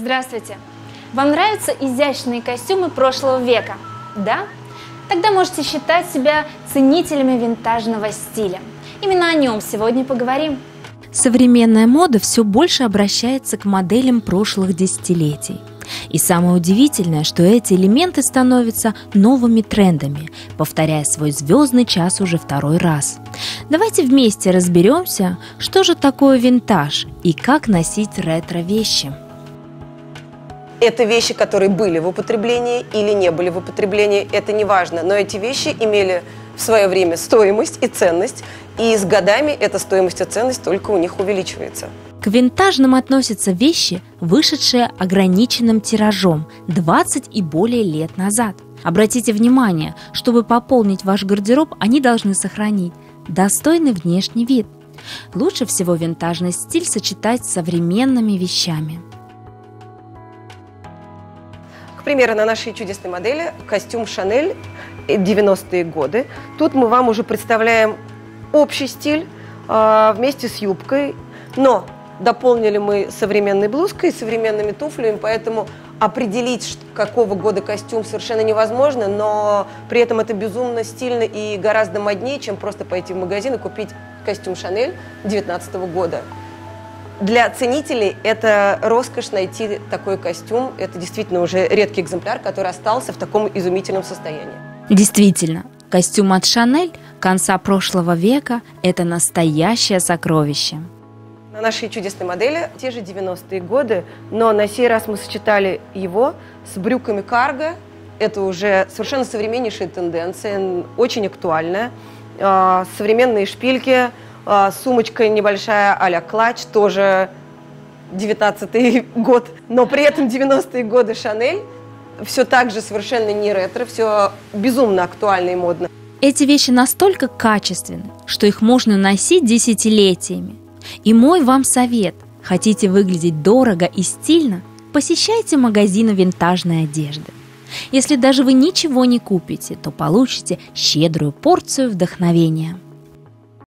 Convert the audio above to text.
Здравствуйте! Вам нравятся изящные костюмы прошлого века? Да? Тогда можете считать себя ценителями винтажного стиля. Именно о нем сегодня поговорим. Современная мода все больше обращается к моделям прошлых десятилетий. И самое удивительное, что эти элементы становятся новыми трендами, повторяя свой звездный час уже второй раз. Давайте вместе разберемся, что же такое винтаж и как носить ретро-вещи. Это вещи, которые были в употреблении или не были в употреблении, это не важно. Но эти вещи имели в свое время стоимость и ценность, и с годами эта стоимость и ценность только у них увеличивается. К винтажным относятся вещи, вышедшие ограниченным тиражом 20 и более лет назад. Обратите внимание, чтобы пополнить ваш гардероб, они должны сохранить достойный внешний вид. Лучше всего винтажный стиль сочетать с современными вещами. К примеру, на нашей чудесной модели костюм Шанель 90-е годы. Тут мы вам уже представляем общий стиль вместе с юбкой, но дополнили мы современной блузкой, современными туфлями, поэтому определить, какого года костюм, совершенно невозможно, но при этом это безумно стильно и гораздо моднее, чем просто пойти в магазин и купить костюм Шанель 19 года. Для ценителей это роскошь найти такой костюм. Это действительно уже редкий экземпляр, который остался в таком изумительном состоянии. Действительно, костюм от Шанель конца прошлого века – это настоящее сокровище. На нашей чудесной модели те же 90-е годы, но на сей раз мы сочетали его с брюками карго. Это уже совершенно современнейшая тенденция, очень актуальная. Современные шпильки, сумочка небольшая а-ля клатч, тоже 19-й год, но при этом 90-е годы Шанель все так же совершенно не ретро, все безумно актуально и модно. Эти вещи настолько качественны, что их можно носить десятилетиями. И мой вам совет: хотите выглядеть дорого и стильно, посещайте магазины винтажной одежды. Если даже вы ничего не купите, то получите щедрую порцию вдохновения.